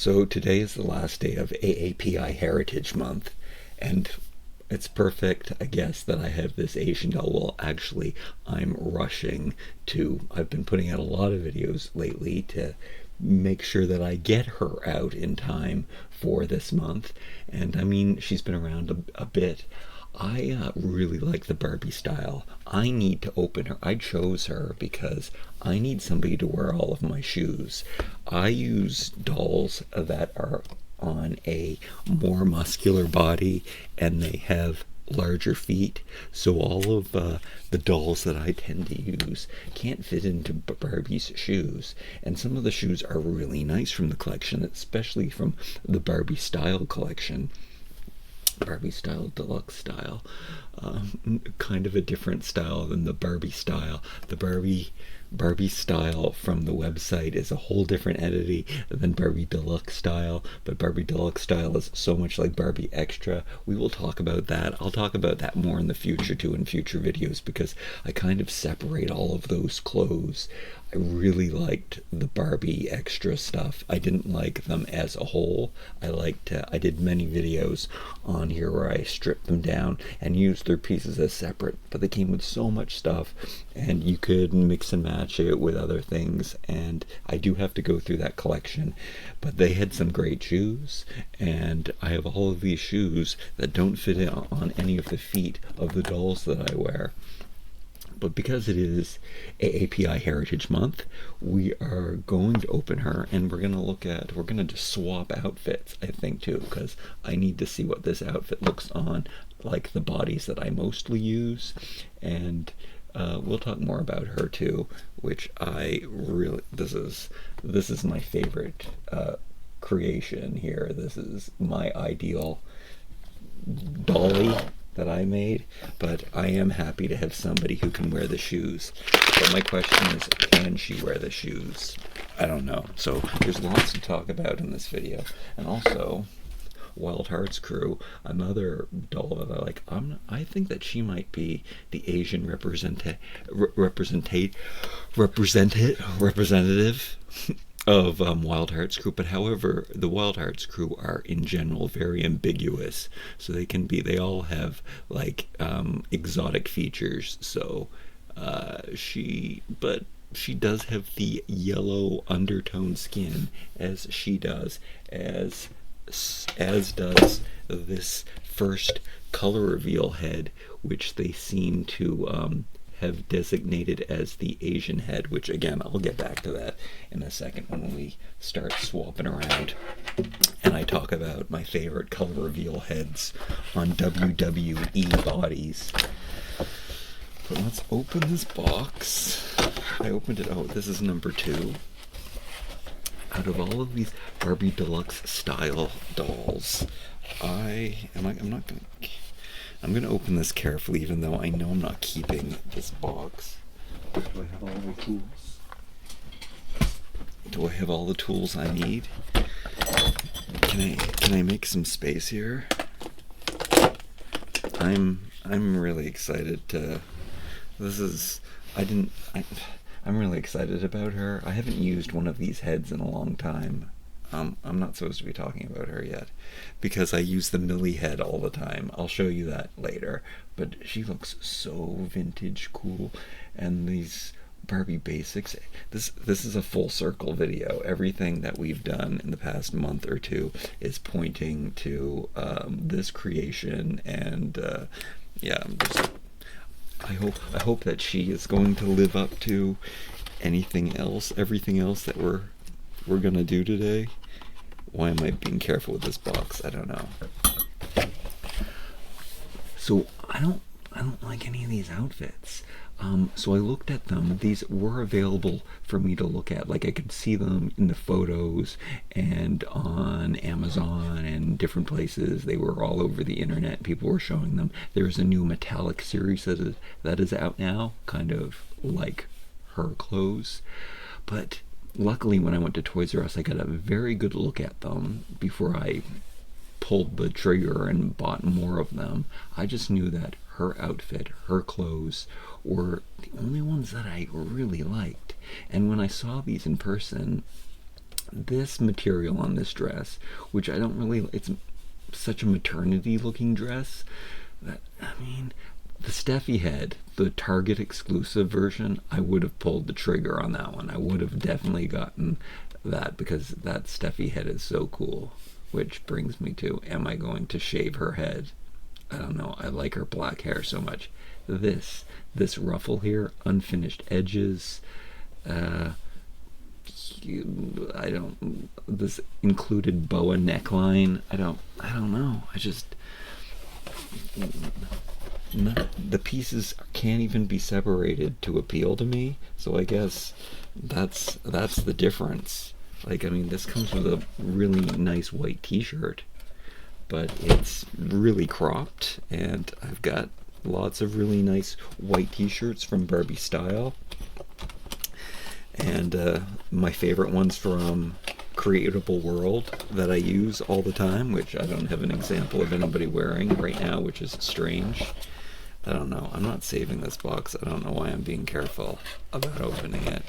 So today is the last day of AAPI Heritage Month, and it's perfect, I guess, that I have this Asian doll. Well, actually, I've been putting out a lot of videos lately to make sure that I get her out in time for this month. And I mean, she's been around a bit. I really like the Barbie style. I need to open her. I chose her because I need somebody to wear all of my shoes. I use dolls that are on a more muscular body and they have larger feet, so all of the dolls that I tend to use can't fit into Barbie's shoes. And some of the shoes are really nice from the collection, especially from the Barbie Style collection. Barbie Style Deluxe Style, kind of a different style than the Barbie Style. The Barbie Style from the website is a whole different entity than Barbie Deluxe Style, but Barbie Deluxe Style is so much like Barbie Extra. We will talk about that. I'll talk about that more in the future too, in future videos, because I kind of separate all of those clothes. I really liked the Barbie Extra stuff. I didn't like them as a whole. I did many videos on here where I stripped them down and used their pieces as separate, but they came with so much stuff and you could mix and match it with other things, and I do have to go through that collection. But they had some great shoes, and I have all of these shoes that don't fit on any of the feet of the dolls that I wear. But because it is AAPI Heritage Month, we are going to open her, and we're going to just swap outfits, I think, too, because I need to see what this outfit looks on, like the bodies that I mostly use. And we'll talk more about her too, which this is my favorite creation here. This is my ideal dolly that I made, but I am happy to have somebody who can wear the shoes. But my question is, can she wear the shoes? I don't know. So there's lots to talk about in this video. And also, Wild Hearts Crew, another doll that I like. I think that she might be the Asian representative of Wild Hearts Crew. But however, the Wild Hearts Crew are in general very ambiguous, so they all have like exotic features. So she does have the yellow undertone skin, as she does, as does this first color reveal head, which they seem to have designated as the Asian head, which again, I'll get back to that in a second when we start swapping around and I talk about my favorite color reveal heads on WWE bodies. But let's open this box. I opened it. Oh, this is number 2. Out of all of these Barbie Deluxe Style dolls, I'm going to open this carefully, even though I know I'm not keeping this box. Do I have all the tools? Do I have all the tools I need? Can I make some space here? I'm really excited to. I'm really excited about her. I haven't used one of these heads in a long time. I'm not supposed to be talking about her yet, because I use the Millie head all the time. I'll show you that later. But she looks so vintage cool. And these Barbie basics, this is a full circle video. Everything that we've done in the past month or two is pointing to this creation. And yeah, I hope that she is going to live up to everything else that we're gonna do today. Why am I being careful with this box? I don't know. So I don't like any of these outfits. So I looked at them. These were available for me to look at. Like, I could see them in the photos and on Amazon and different places. They were all over the internet. People were showing them. There's a new metallic series that is out now, kind of like her clothes. But luckily, when I went to Toys R Us, I got a very good look at them before I pulled the trigger and bought more of them. I just knew that her outfit, her clothes, were the only ones that I really liked. And when I saw these in person, this material on this dress, which I don't really, it's such a maternity looking dress that, I mean, the Steffi head, the Target exclusive version, I would have pulled the trigger on that one. I would have definitely gotten that because that Steffi head is so cool. Which brings me to, am I going to shave her head? I don't know. I like her black hair so much. This ruffle here, unfinished edges. I don't. This included boa neckline. I don't know. I just. The pieces can't even be separated to appeal to me. So I guess that's the difference. Like, I mean, this comes with a really nice white t-shirt, but it's really cropped, and I've got lots of really nice white t-shirts from Barbie Style, and my favorite ones from Creatable World that I use all the time, which I don't have an example of anybody wearing right now, which is strange. I don't know. I'm not saving this box. I don't know why I'm being careful about opening it.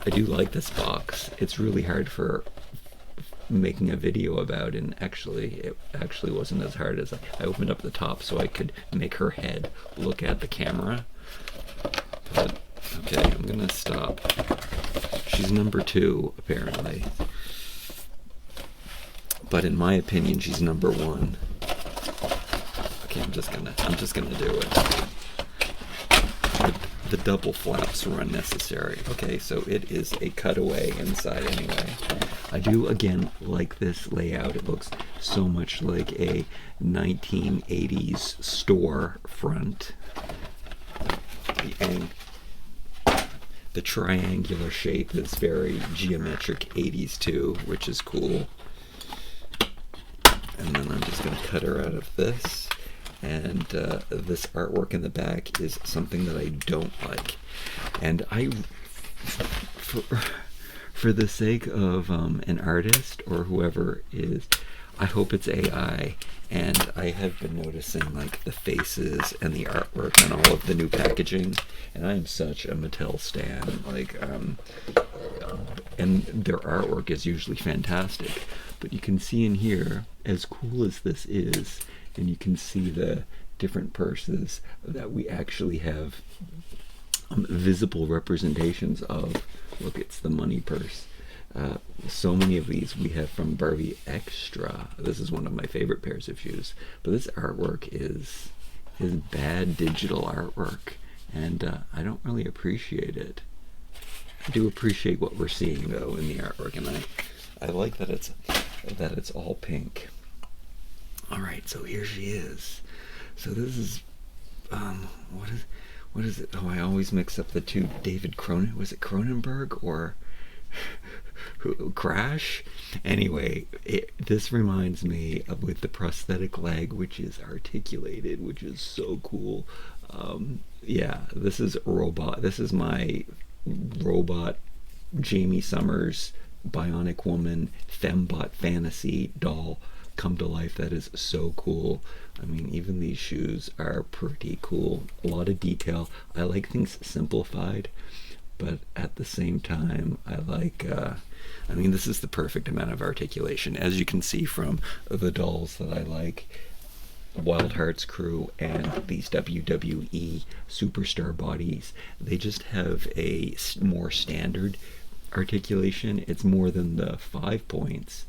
I do like this box. It's really hard for making a video about, and it actually wasn't as hard as I opened up the top so I could make her head look at the camera. But okay, I'm gonna stop. She's number 2 apparently, but in my opinion she's number 1. Okay, I'm just gonna do it. The double flaps were unnecessary. Okay, so it is a cutaway inside anyway. I do, again, like this layout. It looks so much like a 1980s store front. And the triangular shape is very geometric 80s too, which is cool. And then I'm just going to cut her out of this. And this artwork in the back is something that I don't like. And for the sake of an artist or whoever is, I hope it's AI. And I have been noticing like the faces and the artwork on all of the new packaging. And I am such a Mattel stan. Like, and their artwork is usually fantastic. But you can see in here, as cool as this is, and you can see the different purses that we actually have visible representations of. Look, it's the money purse. So many of these we have from Barbie Extra. This is one of my favorite pairs of shoes. But this artwork is bad digital artwork, and I don't really appreciate it. I do appreciate what we're seeing though in the artwork, and I like that it's all pink. Alright, so here she is. So this is, what is it? Oh, I always mix up the two. David Cronin, was it Cronenberg or Crash? Anyway, this reminds me of with the prosthetic leg, which is articulated, which is so cool. Yeah, this is robot. This is my robot Jamie Summers Bionic Woman Fembot fantasy doll come to life. That is so cool. I mean, even these shoes are pretty cool. A lot of detail. I like things simplified, but at the same time, I like, I mean, this is the perfect amount of articulation. As you can see from the dolls that I like, Wild Hearts crew and these WWE superstar bodies, they just have a more standard articulation. It's more than the 5 points.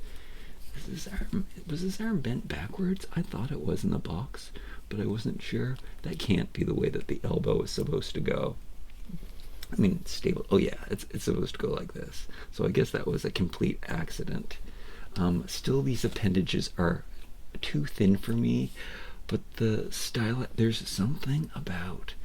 Was this arm bent backwards? I thought it was in the box, but I wasn't sure. That can't be the way that the elbow is supposed to go. I mean, it's stable. Oh yeah, it's supposed to go like this. So I guess that was a complete accident. Still, these appendages are too thin for me, but the style, there's something about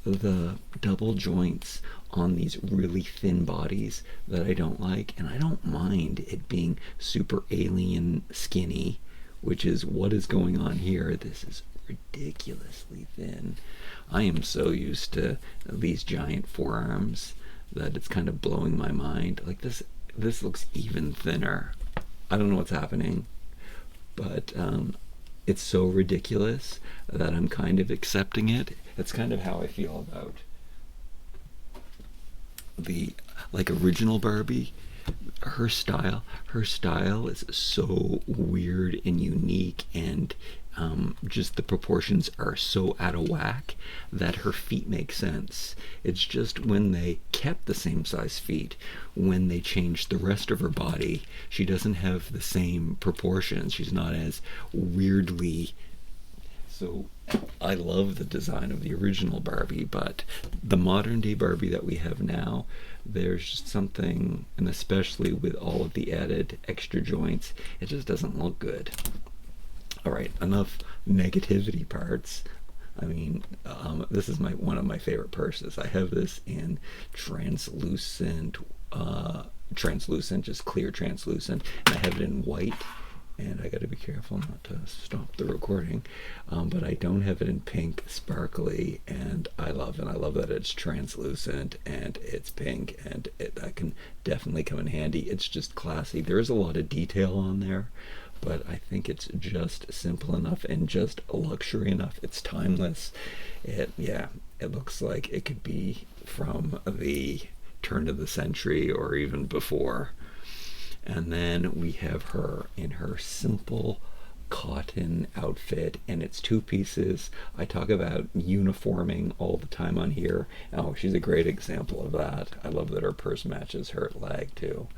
the double joints on these really thin bodies that I don't like, and I don't mind it being super alien skinny, which is what is going on here. This is ridiculously thin. I am so used to these giant forearms that it's kind of blowing my mind. Like this looks even thinner. I don't know what's happening, but it's so ridiculous that I'm kind of accepting it. It's kind of how I feel about the original Barbie. her style is so weird and unique, and just the proportions are so out of whack that her feet make sense. It's just when they kept the same size feet, when they changed the rest of her body, she doesn't have the same proportions. She's not as weirdly. So I love the design of the original Barbie, but the modern day Barbie that we have now, there's just something, and especially with all of the added extra joints, it just doesn't look good. All right, enough negativity parts. I mean, this is one of my favorite purses. I have this in translucent, just clear translucent, and I have it in white. And I got to be careful not to stop the recording, but I don't have it in pink sparkly, and I love that it's translucent and it's pink, and that can definitely come in handy. It's just classy. There's a lot of detail on there, but I think it's just simple enough and just luxury enough. It's timeless. It looks like it could be from the turn of the century or even before. And then we have her in her simple cotton outfit, and it's two pieces. I talk about uniforming all the time on here. Oh, she's a great example of that. I love that her purse matches her leg too.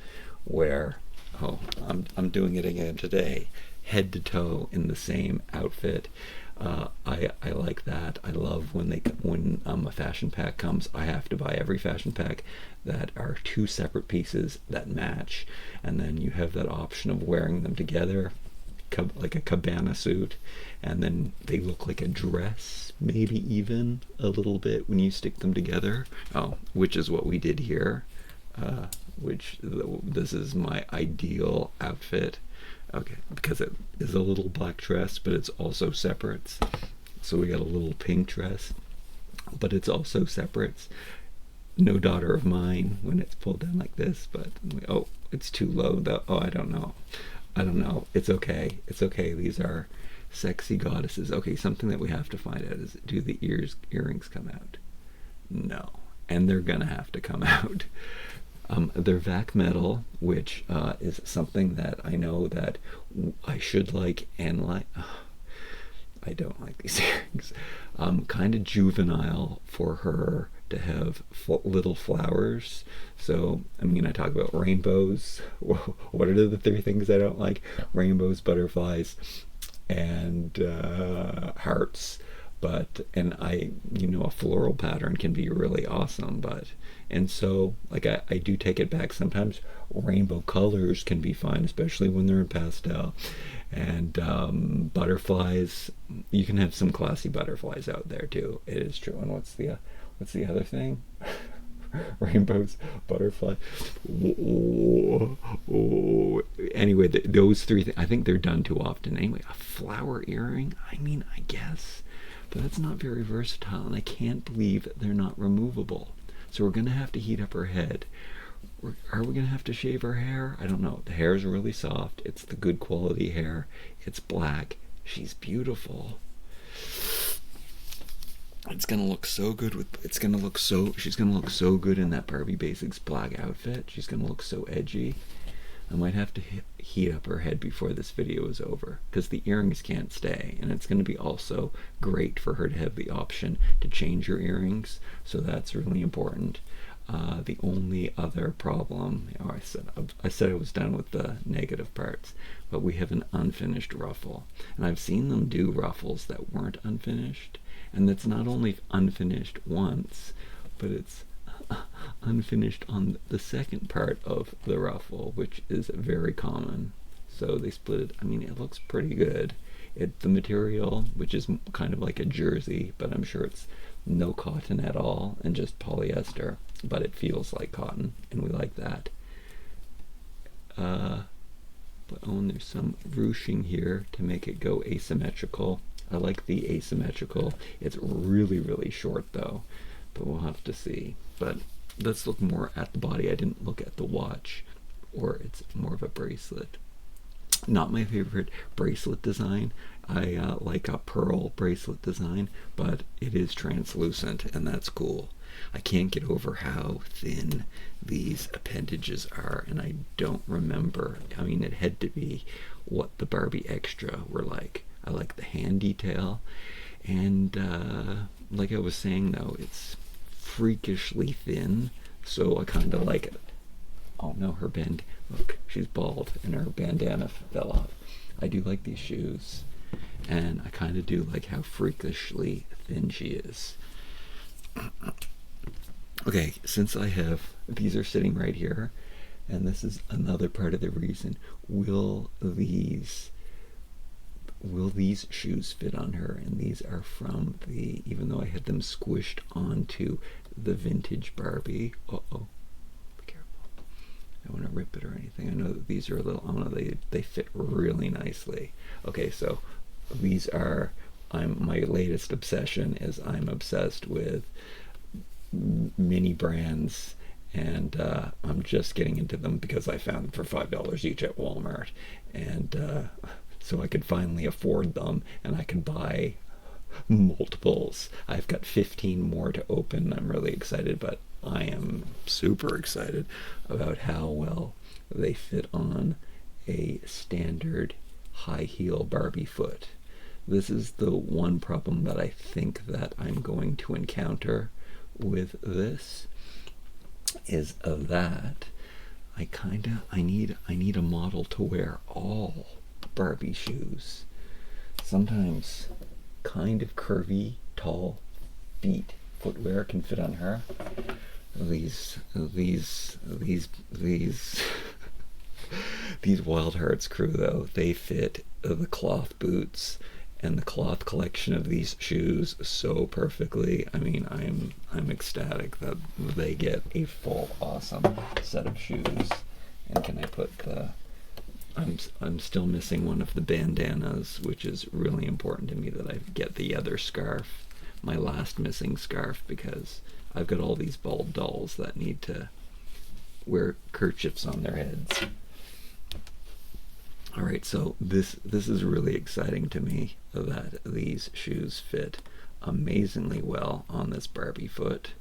Where, I'm doing it again today, head to toe in the same outfit. I like that. I love when a fashion pack comes. I have to buy every fashion pack that are two separate pieces that match, and then you have that option of wearing them together, like a cabana suit, and then they look like a dress, maybe even a little bit when you stick them together. Which is what we did here. This is my ideal outfit. Okay, because it is a little black dress, but it's also separates. So we got a little pink dress, but it's also separates. No daughter of mine when it's pulled down like this, but it's too low though. I don't know. It's okay. These are sexy goddesses. Okay, something that we have to find out is, do the earrings come out? No, and they're gonna have to come out. They're vac metal, which is something that I know that I should like and like. I don't like these earrings. Kind of juvenile for her to have little flowers. So, I talk about rainbows. What are the three things I don't like? Rainbows, butterflies, and hearts. A floral pattern can be really awesome, and so I do take it back. Sometimes rainbow colors can be fine, especially when they're in pastel. And butterflies, you can have some classy butterflies out there too. It is true. And what's the other thing? Rainbows, butterfly. Anyway, those three things, I think they're done too often. Anyway, a flower earring, I guess. But that's not very versatile, and I can't believe they're not removable. So we're going to have to heat up her head. Are we going to have to shave her hair? I don't know. The hair is really soft. It's the good quality hair. It's black. She's beautiful. It's going to look so good she's going to look so good in that Barbie Basics black outfit. She's going to look so edgy. I might have to heat up her head before this video is over, because the earrings can't stay, and it's going to be also great for her to have the option to change her earrings, so that's really important. The only other problem, I said I was done with the negative parts, but we have an unfinished ruffle, and I've seen them do ruffles that weren't unfinished, and it's not only unfinished once, but it's unfinished on the second part of the ruffle, which is very common. So they split it. It looks pretty good. The material, which is kind of like a jersey, but I'm sure it's no cotton at all and just polyester, but it feels like cotton, and we like that. There's some ruching here to make it go asymmetrical. I like the asymmetrical. It's really, really short though, but we'll have to see. But let's look more at the body. I didn't look at the watch, or it's more of a bracelet. Not my favorite bracelet design. I like a pearl bracelet design, but it is translucent, and that's cool. I can't get over how thin these appendages are, and I don't remember. I mean, it had to be what the Barbie Extra were like. I like the hand detail, and like I was saying though, it's freakishly thin, so I kind of like it. Oh no, her band. Look, she's bald and her bandana fell off. I do like these shoes, and I kind of do like how freakishly thin she is. Okay, since I have, these are sitting right here, and this is another part of the reason. Will these shoes fit on her? And these are from the, even though I had them squished onto the vintage Barbie. Uh-oh. I don't want to rip it or anything. I know that these are a little, I don't know, they fit really nicely. Okay, so these are, my latest obsession is I'm obsessed with mini brands, and I'm just getting into them because I found them for $5 each at Walmart, and so I could finally afford them, and I can buy multiples. I've got 15 more to open. I'm really excited, but I am super excited about how well they fit on a standard high heel Barbie foot. This is the one problem that I think that I'm going to encounter with this, is that I need a model to wear all Barbie shoes. Sometimes kind of curvy, tall feet footwear can fit on her. These these Wild Hearts crew though, they fit the cloth boots and the cloth collection of these shoes so perfectly. I mean, I'm ecstatic that they get a full awesome set of shoes. And can I put the, I'm still missing one of the bandanas, which is really important to me that I get the other scarf, my last missing scarf, because I've got all these bald dolls that need to wear kerchiefs on their heads. Alright, so this is really exciting to me that these shoes fit amazingly well on this Barbie foot.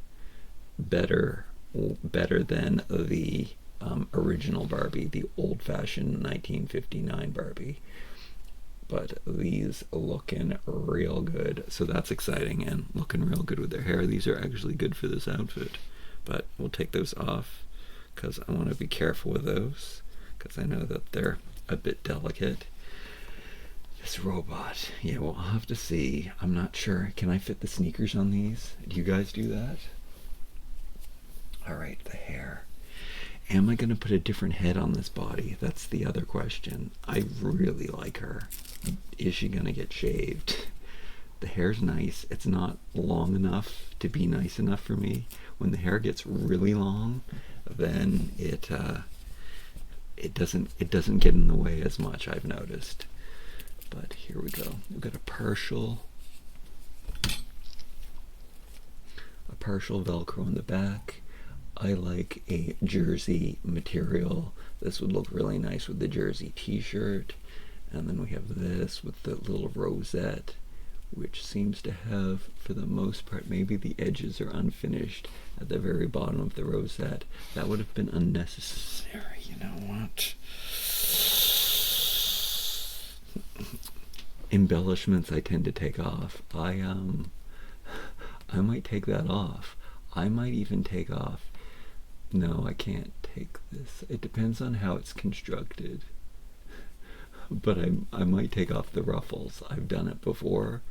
Better than the original Barbie, the old-fashioned 1959 Barbie. But these looking real good, so that's exciting, and looking real good with their hair. These are actually good for this outfit, but we'll take those off because I want to be careful with those, because I know that they're a bit delicate. This robot, yeah, we'll have to see. I'm not sure. Can I fit the sneakers on these? Do you guys do that? Alright, the hair. Am I going to put a different head on this body? That's the other question. I really like her. Is she going to get shaved? The hair's nice. It's not long enough to be nice enough for me. When the hair gets really long, then it doesn't get in the way as much, I've noticed. But here we go. We've got a partial Velcro in the back. I like a jersey material. This would look really nice with the jersey t-shirt. And then we have this with the little rosette, which seems to have, for the most part, maybe the edges are unfinished at the very bottom of the rosette. That would have been unnecessary, you know what? Embellishments I tend to take off. I might take that off. I might even take off. No, I can't take this. It depends on how it's constructed. But I might take off the ruffles. I've done it before.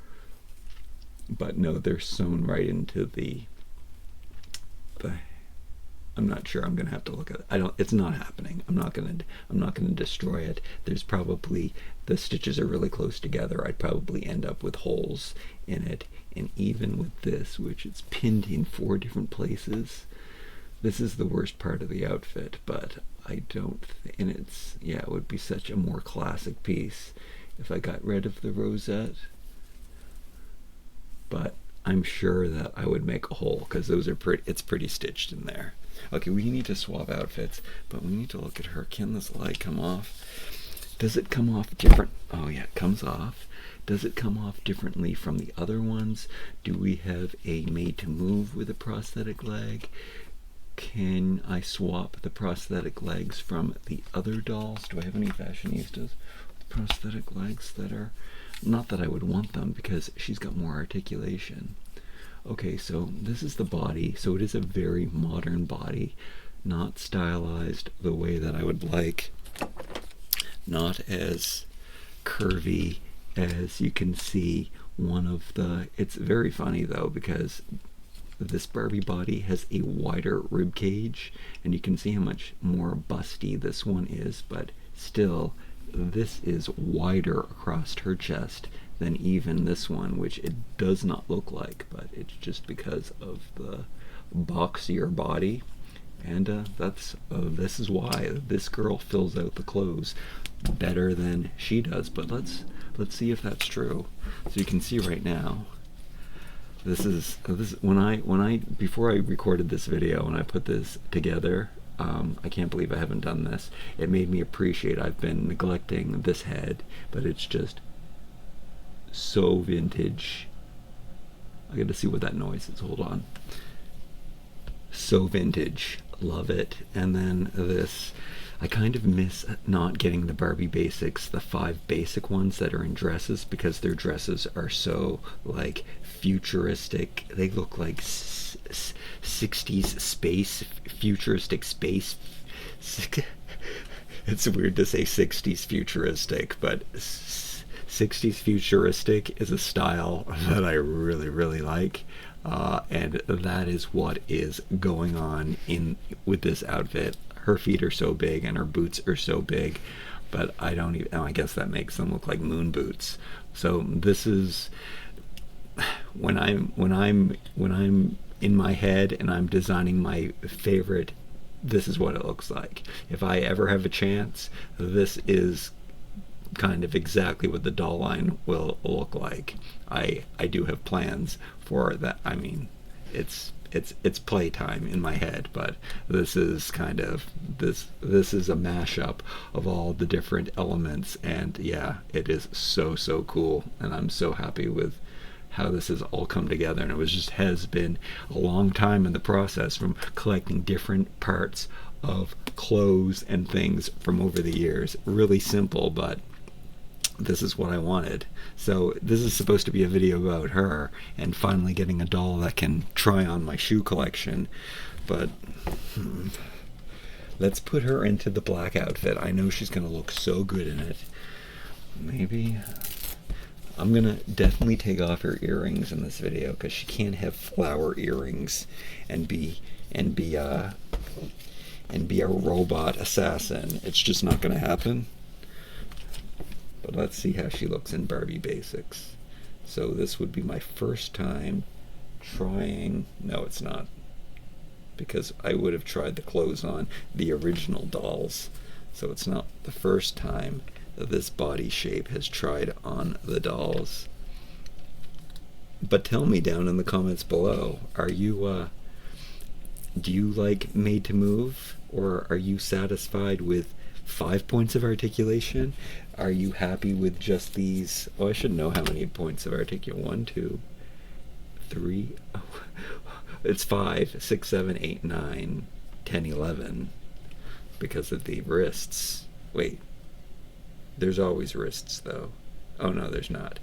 But no, they're sewn right into the I'm not sure. I'm gonna have to look at it. It's not happening. I'm not gonna destroy it. There's probably, the stitches are really close together. I'd probably end up with holes in it. And even with this, which it's pinned in 4 different places, this is the worst part of the outfit. But I don't and it's, yeah, it would be such a more classic piece if I got rid of the rosette. But I'm sure that I would make a hole, because those are it's pretty stitched in there. Okay, we need to swap outfits, but we need to look at her. Can this light come off? Does it come off different? Oh yeah, it comes off. Does it come off differently from the other ones? Do we have a made to move with a prosthetic leg? Can I swap the prosthetic legs from the other dolls? Do I have any fashionistas with prosthetic legs that are, not that I would want them because she's got more articulation. Okay, so this is the body. So it is a very modern body, not stylized the way that I would like, not as curvy as you can see one of the, it's very funny though because this Barbie body has a wider rib cage, and you can see how much more busty this one is, but still, this is wider across her chest than even this one, which it does not look like, but it's just because of the boxier body. And this is why this girl fills out the clothes better than she does. But let's see if that's true. So you can see right now, this is when I before I recorded this video and I put this together, I can't believe I haven't done this. It made me appreciate, I've been neglecting this head, but it's just so vintage. I gotta see what that noise is, hold on. So vintage, love it. And then this, I kind of miss not getting the Barbie basics, the 5 basic ones that are in dresses, because their dresses are so like futuristic. They look like 60s space, futuristic space. It's weird to say 60s futuristic, but 60s futuristic is a style that I really, really like. And that is what is going on in with this outfit. Her feet are so big and her boots are so big, but I don't even, I guess that makes them look like moon boots. So this is when I'm in my head and I'm designing my favorite, this is what it looks like. If I ever have a chance, this is kind of exactly what the doll line will look like. I do have plans for that. I mean, it's playtime in my head, but this is kind of this is a mashup of all the different elements, and yeah, it is so cool, and I'm so happy with how this has all come together. And it was just has been a long time in the process, from collecting different parts of clothes and things from over the years. Really simple, but this is what I wanted. So this is supposed to be a video about her and finally getting a doll that can try on my shoe collection. But let's put her into the black outfit. I know she's gonna look so good in it. Maybe I'm gonna definitely take off her earrings in this video, because she can't have flower earrings and be a robot assassin. It's just not gonna happen. But let's see how she looks in Barbie basics. So this would be my first time trying, no it's not, because I would have tried the clothes on the original dolls. So it's not the first time that this body shape has tried on the dolls. But tell me down in the comments below, are you, do you like Made to Move, or are you satisfied with 5 points of articulation? Are you happy with just these? Oh, I should know how many points of articulation. 1, 2, 3. Oh, it's 5, 6, 7, 8, 9, 10, 11. Because of the wrists. Wait. There's always wrists, though. Oh, no, there's not.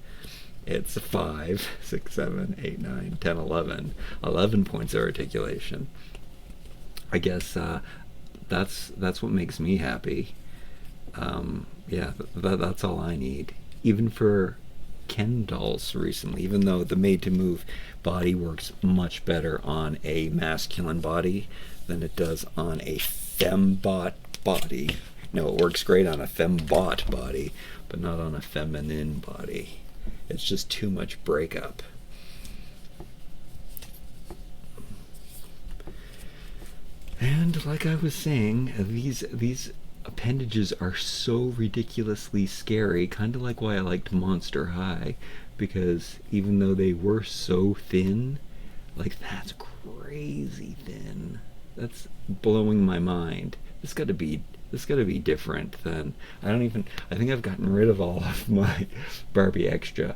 It's 5, 6, 7, 8, 9, 10, 11. 11 points of articulation. I guess that's what makes me happy. Yeah, that's all I need. Even for Ken dolls recently, even though the Made to Move body works much better on a masculine body than it does on a fembot body. No, it works great on a fembot body, but not on a feminine body. It's just too much breakup. And like I was saying, these appendages are so ridiculously scary, kind of like why I liked Monster High, because even though they were so thin, like that's crazy thin. That's blowing my mind. It's got to be this got to be different than, I don't even, I think I've gotten rid of all of my Barbie Extra,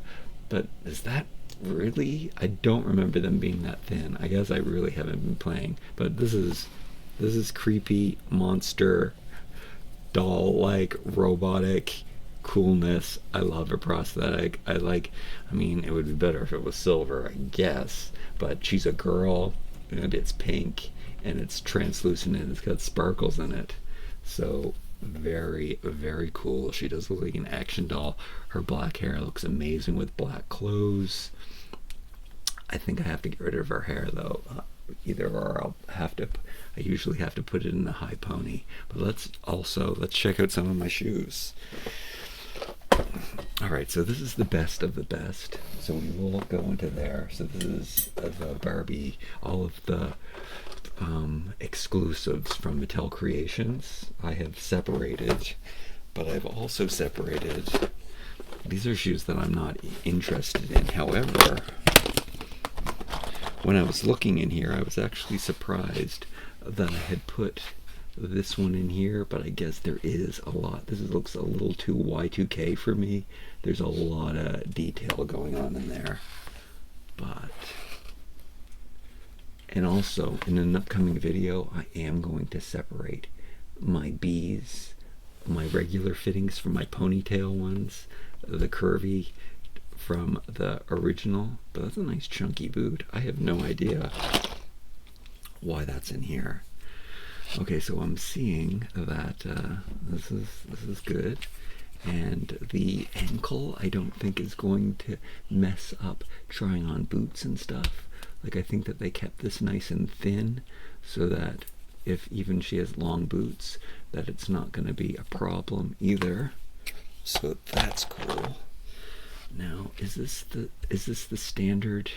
but is that really, I don't remember them being that thin. I guess I really haven't been playing, but this is creepy monster doll like robotic coolness. I love a prosthetic. I mean, it would be better if it was silver, I guess, but she's a girl and it's pink and it's translucent and it's got sparkles in it. So very, very cool. She does look like an action doll. Her black hair looks amazing with black clothes. I think I have to get rid of her hair though. Either or I usually have to put it in a high pony. But let's check out some of my shoes. Alright, so this is the best of the best. So we will go into there. So this is the Barbie, all of the exclusives from Mattel Creations. I have separated, but I've also separated, these are shoes that I'm not interested in. However, when I was looking in here, I was actually surprised that I had put this one in here, but I guess there is a lot. This looks a little too Y2K for me. There's a lot of detail going on in there. But, and also in an upcoming video, I am going to separate my B's, my regular fittings from my ponytail ones, the curvy from the original. But that's a nice chunky boot. I have no idea why that's in here. Okay, so I'm seeing that this is good, and the ankle I don't think is going to mess up trying on boots and stuff. Like, I think that they kept this nice and thin so that if even she has long boots, that it's not going to be a problem either. So that's cool. Now, is this the standard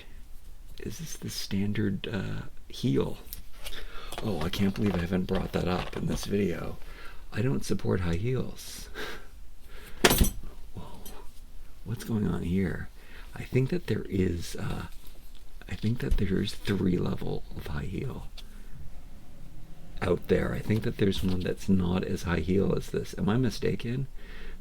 heel? Oh, I can't believe I haven't brought that up in this video. I don't support high heels. Whoa, what's going on here? I think that there is, there's 3 levels of high heel out there. I think that there's one that's not as high heel as this. Am I mistaken?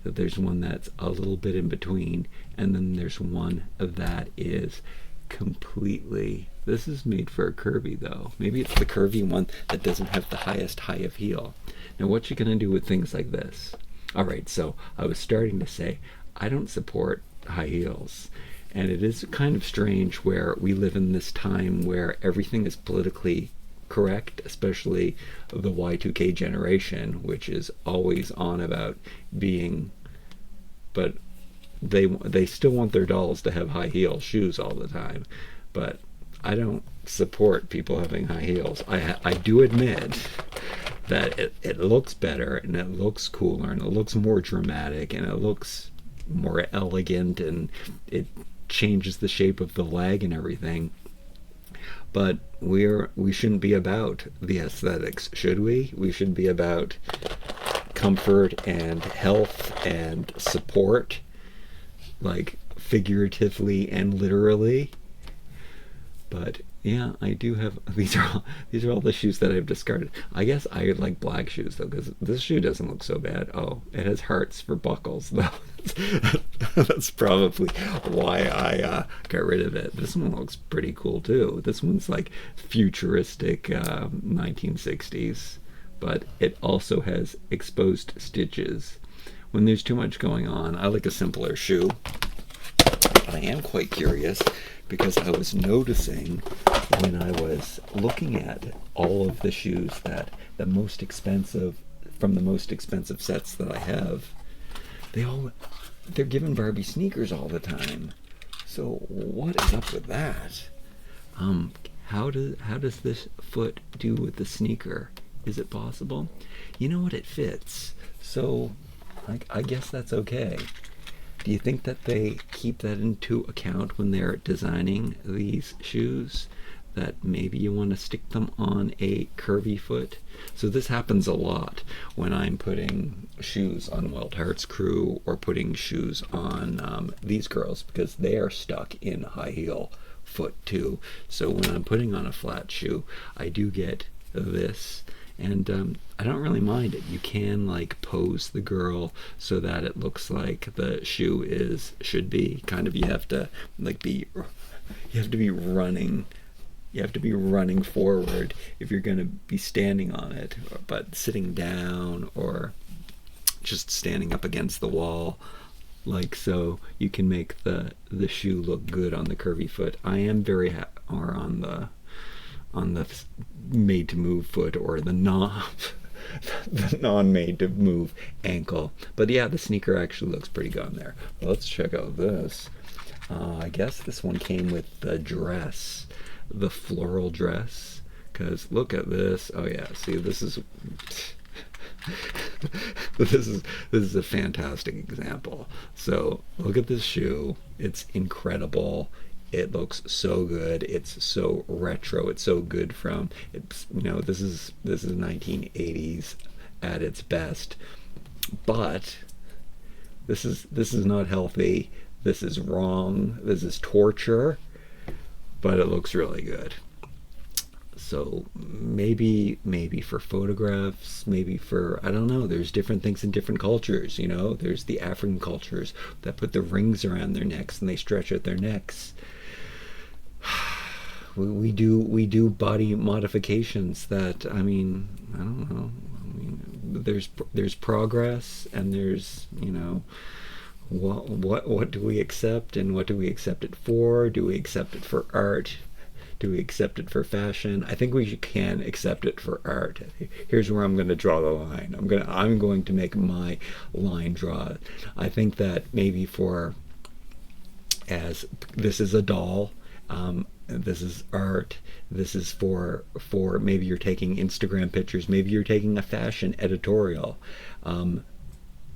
That there's one that's a little bit in between, and then there's one that is completely, this is made for a curvy though. Maybe it's the curvy one that doesn't have the highest high of heel. Now what you gonna do with things like this? Alright, so I was starting to say I don't support high heels, and it is kind of strange where we live in this time where everything is politically correct, especially the Y2K generation, which is always on about being, but they still want their dolls to have high heel shoes all the time. But I don't support people having high heels. I do admit that it looks better and it looks cooler and it looks more dramatic and it looks more elegant and it changes the shape of the leg and everything. But we shouldn't be about the aesthetics, should we? We should be about comfort and health and support, like figuratively and literally. But yeah, I do have, these are all the shoes that I've discarded. I guess I like black shoes though, because this shoe doesn't look so bad. Oh, it has hearts for buckles though. That's probably why I got rid of it. This one looks pretty cool too. This one's like futuristic 1960s, but it also has exposed stitches. When there's too much going on, I like a simpler shoe. But I am quite curious, because I was noticing when I was looking at all of the shoes that the most expensive, from the most expensive sets that I have, they're giving Barbie sneakers all the time. So what is up with that? How does this foot do with the sneaker? Is it possible? You know what, it fits. So I guess that's okay. Do you think that they keep that into account when they're designing these shoes? That maybe you want to stick them on a curvy foot? So this happens a lot when I'm putting shoes on Wild Hearts Crew or putting shoes on these girls, because they are stuck in high heel foot too. So when I'm putting on a flat shoe, I do get this, And I don't really mind it. You can like pose the girl so that it looks like the shoe should be kind of, you have to like be running, you have to be running forward if you're going to be standing on it, but sitting down or just standing up against the wall, like so, you can make the shoe look good on the curvy foot. I am very or on the made to move foot, or the non made to move ankle. But yeah, the sneaker actually looks pretty good on there. Well, let's check out this. I guess this one came with the dress, the floral dress, because look at this. Oh yeah, see, this is this is a fantastic example. So look at this shoe. It's incredible. It looks so good. It's so retro. It's so good from, it's, you know, this is 1980s at its best. But this is not healthy. This is wrong. This is torture. But it looks really good. So maybe for photographs, maybe for, I don't know, there's different things in different cultures, you know. There's the African cultures that put the rings around their necks and they stretch out their necks. We do body modifications that, I mean, I don't know. I mean, there's progress, and there's, you know, what do we accept, and what do we accept it for? Do we accept it for art? Do we accept it for fashion? I think we can accept it for art. Here's where I'm going to draw the line. I'm going to make my line draw. I think that maybe as this is a doll, this is art. This is for maybe you're taking Instagram pictures. Maybe you're taking a fashion editorial.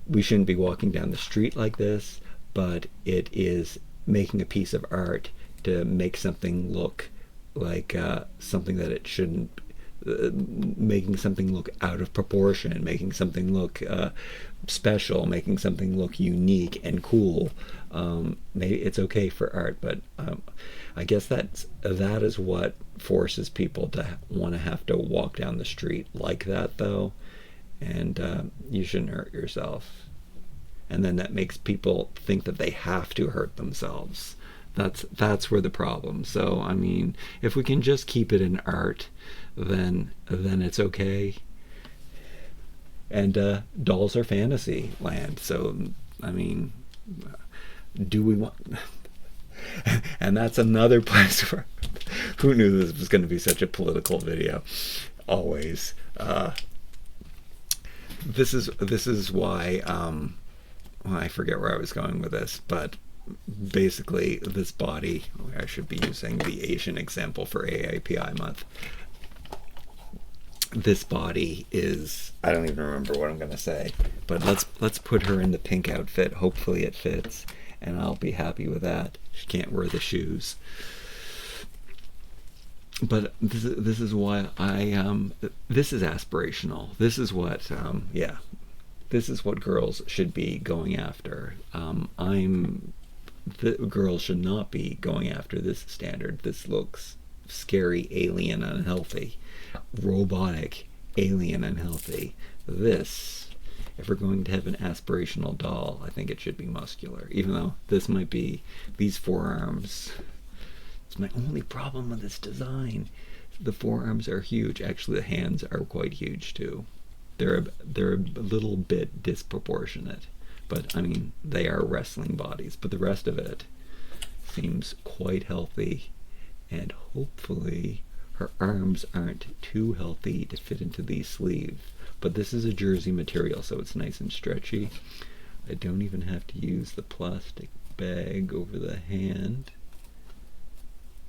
We shouldn't be walking down the street like this, but it is making a piece of art to make something look like something that it shouldn't, making something look out of proportion, making something look special, making something look unique and cool. Maybe it's okay for art, but I guess that is what forces people to want to have to walk down the street like that, though. And you shouldn't hurt yourself. And then that makes people think that they have to hurt themselves. That's where the problem. So I mean, if we can just keep it in art, then it's okay. And dolls are fantasy land. So I mean, do we want? And that's another place where, who knew this was going to be such a political video? Always. This is why. Well, I forget where I was going with this, but basically this body, I should be using the Asian example for AAPI month. This body is, I don't even remember what I'm going to say, but let's put her in the pink outfit. Hopefully it fits, and I'll be happy with that. She can't wear the shoes. But this is why this is aspirational. This is what this is what girls should be going after. The girls should not be going after this standard. This looks scary, alien, unhealthy, robotic, alien, unhealthy. This, if we're going to have an aspirational doll, I think it should be muscular, even though this might be, these forearms, it's my only problem with this design. The forearms are huge. Actually, the hands are quite huge too. They're a little bit disproportionate, but I mean, they are wrestling bodies. But the rest of it seems quite healthy, and hopefully her arms aren't too healthy to fit into these sleeves. But this is a jersey material, so it's nice and stretchy. I don't even have to use the plastic bag over the hand,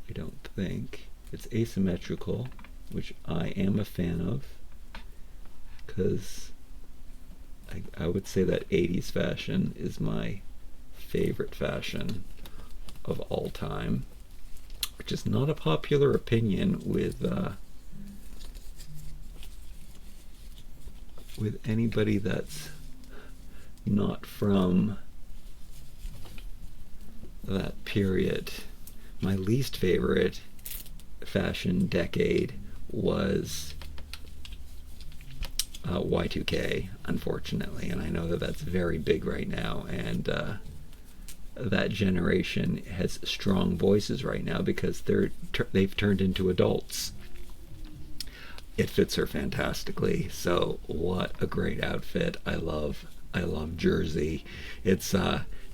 I don't think. It's asymmetrical, which I am a fan of, because I would say that 80s fashion is my favorite fashion of all time, which is not a popular opinion with anybody that's not from that period. My least favorite fashion decade was Y2K, unfortunately, and I know that that's very big right now, and that generation has strong voices right now because they've turned into adults. It fits her fantastically. So what a great outfit. I love Jersey. It's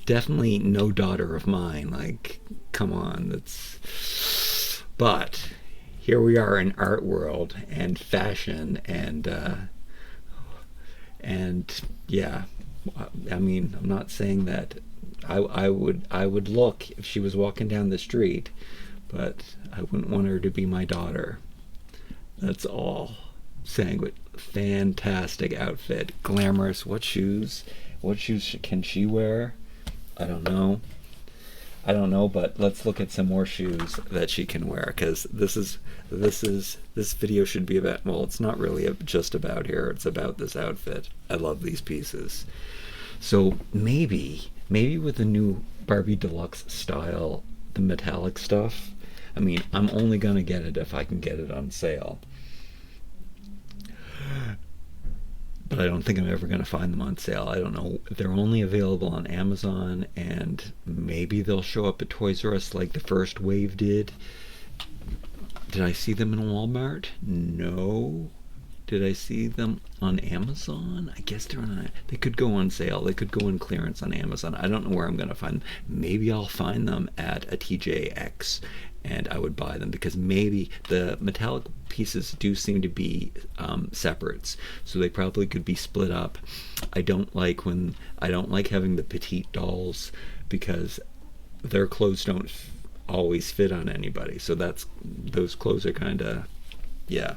definitely no daughter of mine. Like, come on, that's. But here we are in art world and fashion and yeah. I mean, I'm not saying that I would look if she was walking down the street, but I wouldn't want her to be my daughter. That's all. Saying what fantastic outfit, glamorous. What shoes? What shoes can she wear? I don't know. I don't know, but let's look at some more shoes that she can wear because this video should be about. Well, it's not really just about here. It's about this outfit. I love these pieces. So maybe with the new Barbie Deluxe Style, the metallic stuff. I mean, I'm only gonna get it if I can get it on sale. But I don't think I'm ever going to find them on sale. I don't know. They're only available on Amazon, and maybe they'll show up at Toys R Us like the first wave did. Did I see them in Walmart? No. Did I see them on Amazon? I guess they could go on sale. They could go in clearance on Amazon. I don't know where I'm going to find them. Maybe I'll find them at a TJX and I would buy them because maybe the metallic pieces do seem to be separates, so they probably could be split up. I don't like having the petite dolls because their clothes don't always fit on anybody. So those clothes are kind of, yeah,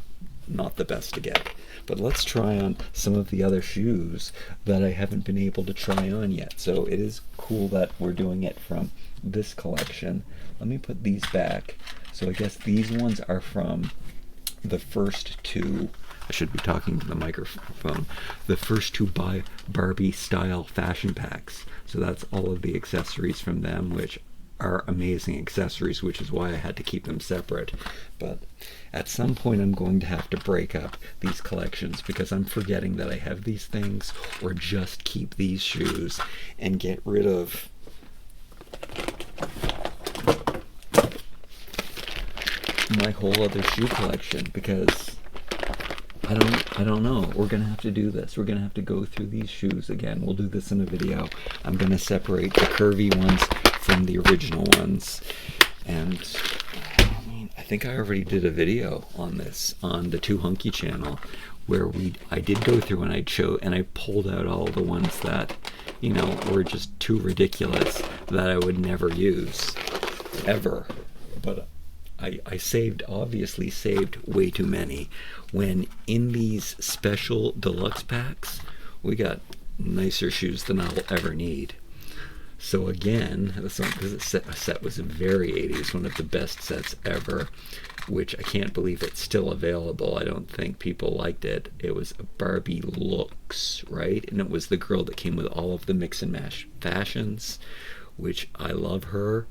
not the best to get. But let's try on some of the other shoes that I haven't been able to try on yet. So it is cool that we're doing it from this collection. Let me put these back. So I guess these ones are from the first two. I should be talking to the microphone. The first two Barbie style fashion packs. So that's all of the accessories from them, which are amazing accessories, which is why I had to keep them separate. But at some point I'm going to have to break up these collections because I'm forgetting that I have these things, or just keep these shoes and get rid of my whole other shoe collection because I don't know. We're gonna have to do this. We're gonna have to go through these shoes again. We'll do this in a video. I'm gonna separate the curvy ones from the original ones, and I mean, I think I already did a video on this on the Too Hunky channel where I did go through and I pulled out all the ones that, you know, were just too ridiculous that I would never use ever. But I obviously saved way too many. When in these special deluxe packs, we got nicer shoes than I'll ever need. So again, this set was very 80s, one of the best sets ever, which I can't believe it's still available. I don't think people liked it. It was a Barbie Looks, right? And it was the girl that came with all of the mix and match fashions, which I love her.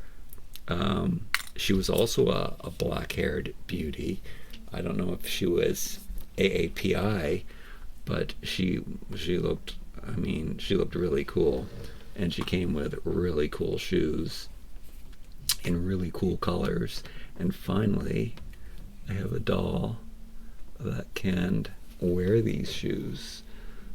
She was also a black-haired beauty. I don't know if she was AAPI, but she looked, I mean, she looked really cool. And she came with really cool shoes in really cool colors. And finally, I have a doll that can wear these shoes.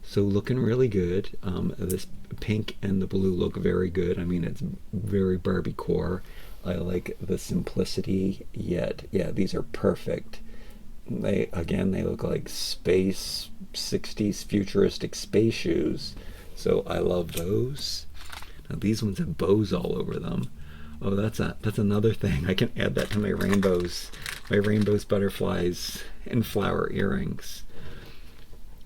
So looking really good. This pink and the blue look very good. I mean, it's very Barbiecore. I like the simplicity, yet, yeah, these are perfect. They look like space 60s futuristic space shoes. So I love those. Now these ones have bows all over them. Oh, that's another thing. I can add that to my rainbows, butterflies, and flower earrings.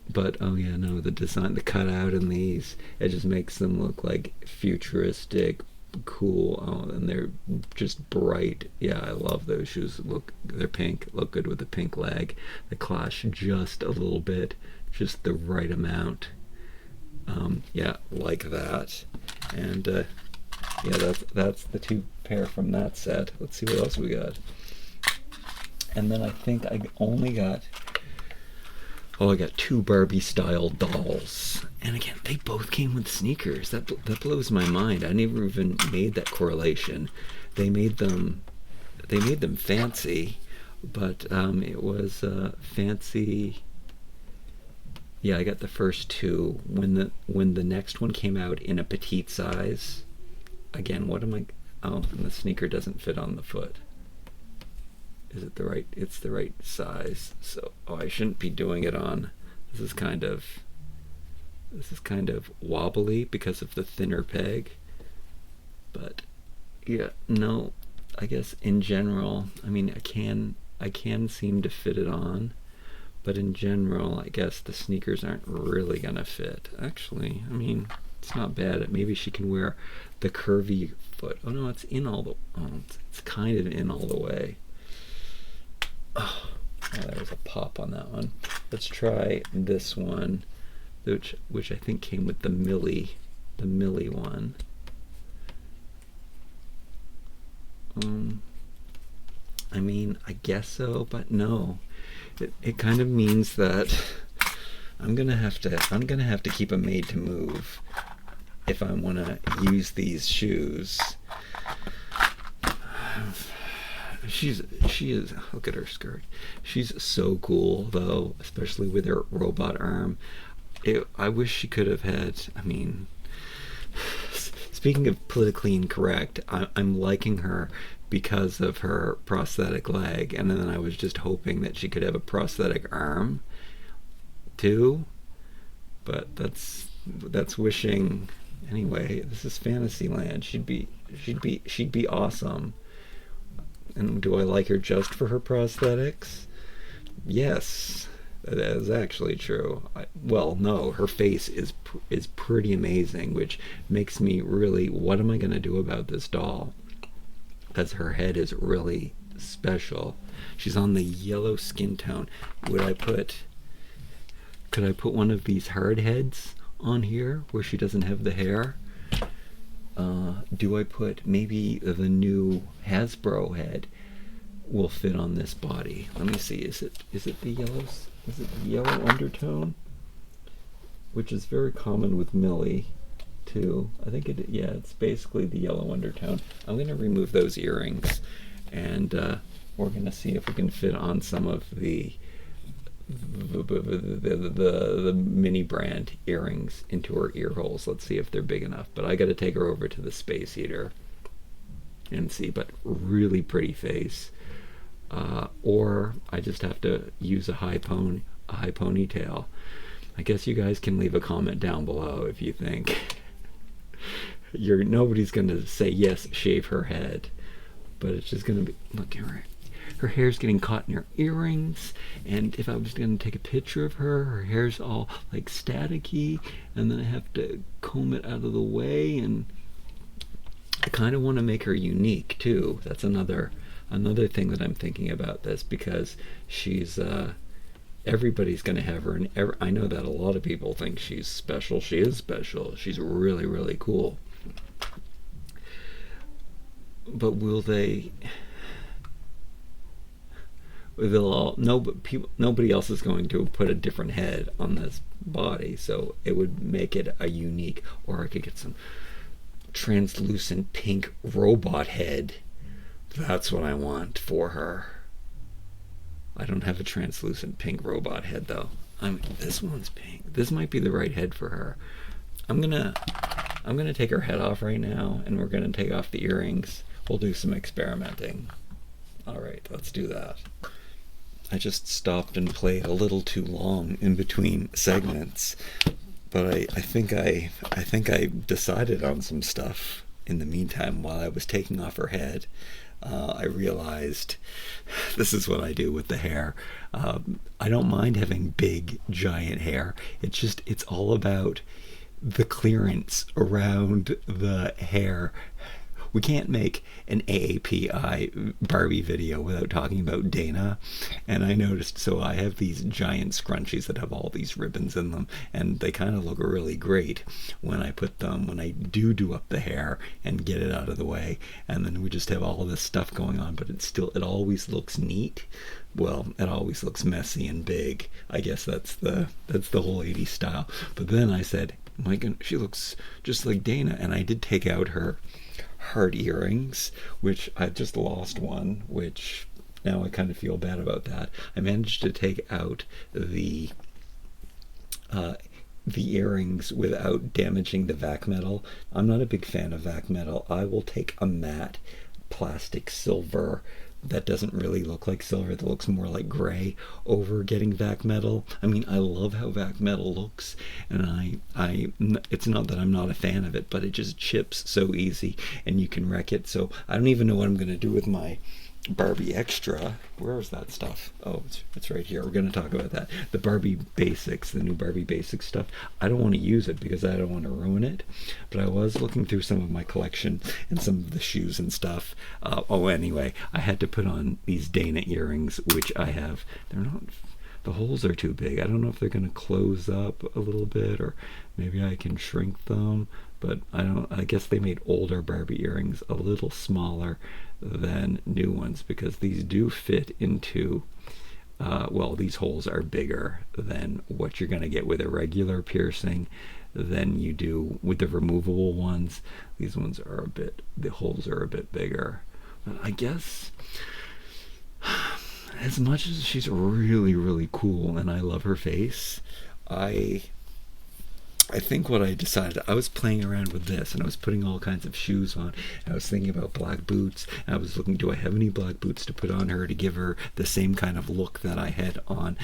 But oh yeah, no, the design, the cutout in these, it just makes them look like futuristic, cool. Oh, and they're just bright. Yeah, I love those shoes. Look, they're pink. Look good with the pink leg. They clash just a little bit, just the right amount. Yeah, like that. And yeah, that's the two pair from that set. Let's see what else we got. And then I think I only got Oh, I got two Barbie style dolls. And again, they both came with sneakers. That blows my mind. I never even made that correlation. They made them fancy, but it was fancy. Yeah, I got the first two. When the next one came out in a petite size, again, what am I? Oh, and the sneaker doesn't fit on the foot. Is it the right? It's the right size. So, oh, I shouldn't be doing it on. This is kind of wobbly because of the thinner peg. But yeah, no, I guess in general, I mean, I can seem to fit it on, but in general, I guess the sneakers aren't really gonna fit. Actually, I mean, it's not bad. Maybe she can wear the curvy foot. Oh no, it's in all the. Oh, it's kind of in all the way. Oh, there was a pop on that one. Let's try this one, which I think came with the Millie one. I mean, I guess so, but no. It kind of means that I'm gonna have to keep a made to move if I want to use these shoes. She is, look at her skirt. She's so cool though, especially with her robot arm. I wish she could have had, I mean, speaking of politically incorrect, I'm liking her because of her prosthetic leg, and then I was just hoping that she could have a prosthetic arm too, but that's wishing. Anyway, this is Fantasyland. She'd be awesome. And do I like her just for her prosthetics? Yes, that is actually true. Well, no, her face is pretty amazing, which makes me really, what am I going to do about this doll? Because her head is really special. She's on the yellow skin tone. Could I put one of these hard heads on here where she doesn't have the hair? Do I put maybe the new Hasbro head will fit on this body? Let me see. Is it the yellow? Is it the yellow undertone? Which is very common with Millie too. I think it's basically the yellow undertone. I'm going to remove those earrings, and we're going to see if we can fit on some of the mini brand earrings into her ear holes. Let's see if they're big enough. But I got to take her over to the space heater and see. But really pretty face. Or I just have to use a high ponytail. I guess you guys can leave a comment down below if you think nobody's gonna say yes, shave her head, but it's just gonna be, look at her hair's getting caught in her earrings, and if I was gonna take a picture of her hair's all like staticky, and then I have to comb it out of the way, and I kind of want to make her unique too. That's another thing that I'm thinking about this, because she's everybody's going to have her, and I know that a lot of people think she's special. She is special. She's really, really cool. But will they? They'll all nobody else is going to put a different head on this body, so it would make it a unique. Or I could get some translucent pink robot head. That's what I want for her. I don't have a translucent pink robot head though. This one's pink. This might be the right head for her. I'm gonna take her head off right now, and we're gonna take off the earrings. We'll do some experimenting. Alright, let's do that. I just stopped and played a little too long in between segments, but I think I decided on some stuff in the meantime while I was taking off her head. I realized this is what I do with the hair. I don't mind having big, giant hair. It's all about the clearance around the hair we can't make an AAPI Barbie video without talking about Dana. And I noticed, so I have these giant scrunchies that have all these ribbons in them, and they kind of look really great when I put them, when I do up the hair and get it out of the way. And then we just have all this stuff going on, but it always looks neat. Well, it always looks messy and big. I guess that's the whole 80s style. But then I said, my goodness, she looks just like Dana. And I did take out her heart earrings, which I just lost one, which now I kind of feel bad about that. I managed to take out the earrings without damaging the vac metal. I'm not a big fan of vac metal. I will take a matte plastic silver that doesn't really look like silver, that looks more like gray, over getting vac metal. I mean, I love how vac metal looks, and it's not that I'm not a fan of it, but it just chips so easy and you can wreck it. So I don't even know what I'm going to do with my Barbie Extra. Where is that stuff? Oh, it's right here. We're going to talk about that. The Barbie Basics, the new Barbie Basics stuff. I don't want to use it because I don't want to ruin it, but I was looking through some of my collection and some of the shoes and stuff. Anyway, I had to put on these Dana earrings, which I have. They're not, the holes are too big. I don't know if they're going to close up a little bit, or maybe I can shrink them, but I guess they made older Barbie earrings a little smaller than new ones, because these do fit into, these holes are bigger than what you're going to get with a regular piercing than you do with the removable ones. These ones are the holes are a bit bigger. But I guess, as much as she's really, really cool and I love her face, I think what I decided, I was playing around with this and I was putting all kinds of shoes on. I was thinking about black boots. And I was looking, do I have any black boots to put on her to give her the same kind of look that I had on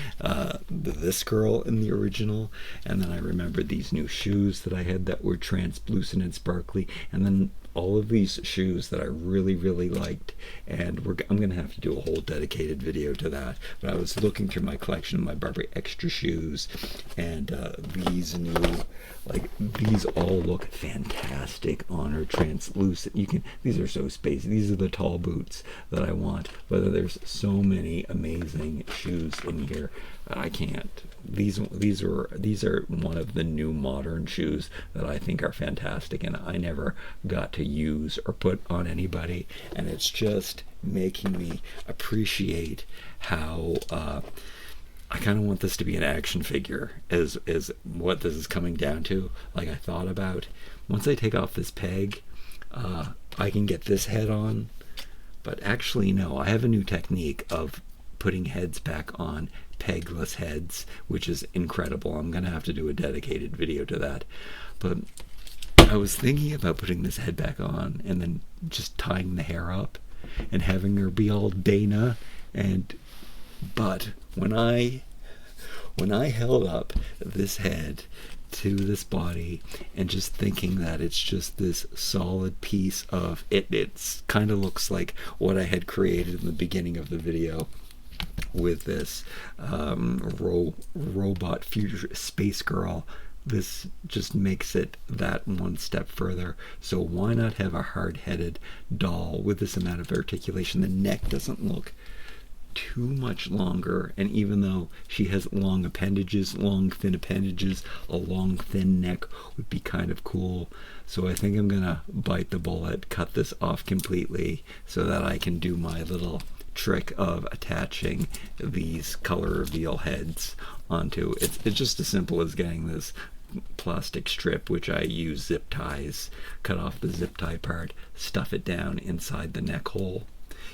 this girl in the original? And then I remembered these new shoes that I had that were translucent and sparkly. And then all of these shoes that I really, really liked, and I'm going to have to do a whole dedicated video to that. But I was looking through my collection of my Barbie Extra shoes, and these all look fantastic on her, translucent. These are so spacey. These are the tall boots that I want. But there's so many amazing shoes in here. I can't. These are one of the new modern shoes that I think are fantastic, and I never got to use or put on anybody, and it's just making me appreciate how I kind of want this to be an action figure, is what this is coming down to. Like, I thought about, once I take off this peg, I can get this head on, but actually no, I have a new technique of putting heads back on, pegless heads, which is incredible. I'm gonna have to do a dedicated video to that. But I was thinking about putting this head back on and then just tying the hair up and having her be all Dana. But when I held up this head to this body and just thinking that it's just this solid piece of it, it's kind of looks like what I had created in the beginning of the video with this robot future space girl. This just makes it that one step further. So why not have a hard-headed doll with this amount of articulation? The neck doesn't look too much longer, and even though she has long appendages, long thin appendages, a long thin neck would be kind of cool. So I think I'm gonna bite the bullet, cut this off completely so that I can do my little trick of attaching these color reveal heads onto it. It's just as simple as getting this plastic strip, which I use zip ties, cut off the zip tie part, stuff it down inside the neck hole.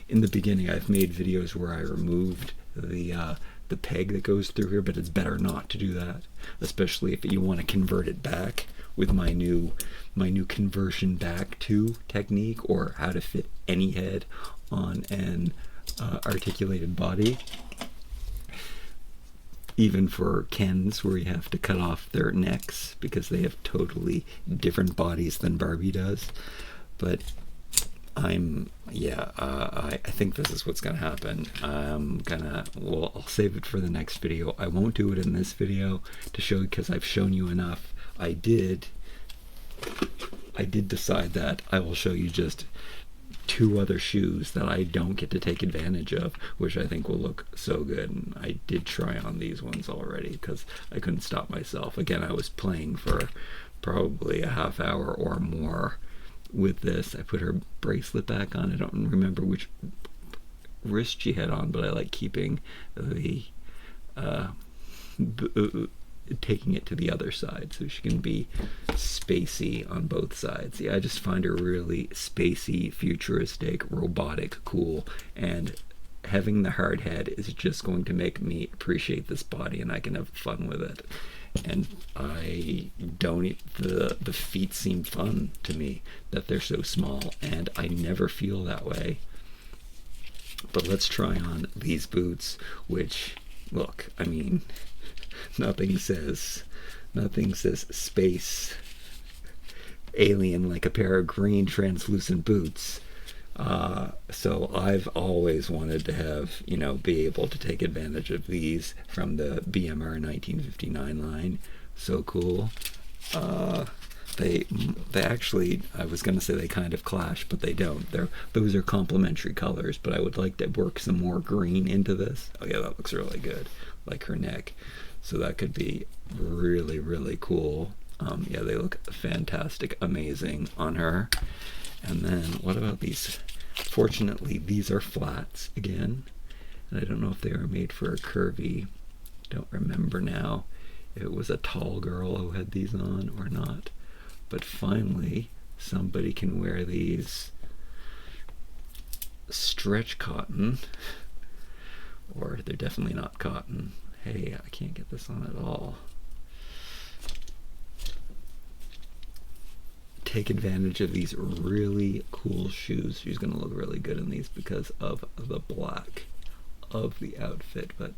In the beginning, I've made videos where I removed the peg that goes through here, but it's better not to do that, especially if you want to convert it back with my new conversion back to technique, or how to fit any head on an articulated body. Even for Kens, where you have to cut off their necks because they have totally different bodies than Barbie does. But I think this is what's gonna happen. I'll save it for the next video. I won't do it in this video to show, because I've shown you enough. I did I did decide that I will show you just two other shoes that I don't get to take advantage of, which I think will look so good. And I did try on these ones already because I couldn't stop myself. Again, I was playing for probably a half hour or more with this. I put her bracelet back on. I don't remember which wrist she had on, but I like keeping the taking it to the other side so she can be spacey on both sides. Yeah, I just find her really spacey, futuristic, robotic, cool, and having the hard head is just going to make me appreciate this body, and I can have fun with it. And I don't, the feet seem fun to me, that they're so small, and I never feel that way. But let's try on these boots, which, look, I mean, nothing says space alien like a pair of green translucent boots. So I've always wanted to have, be able to take advantage of these from the BMR 1959 line. So cool. They actually, I was going to say they kind of clash, but they don't. Those are complementary colors, but I would like to work some more green into this. Oh yeah, that looks really good, like her neck. So that could be really, really cool. Yeah, they look fantastic, amazing on her. And then what about these? Fortunately, these are flats again. And I don't know if they are made for a curvy. Don't remember now if it was a tall girl who had these on or not. But finally, somebody can wear these stretch cotton. Or they're definitely not cotton. Hey, I can't get this on at all. Take advantage of these really cool shoes. She's going to look really good in these because of the black of the outfit. But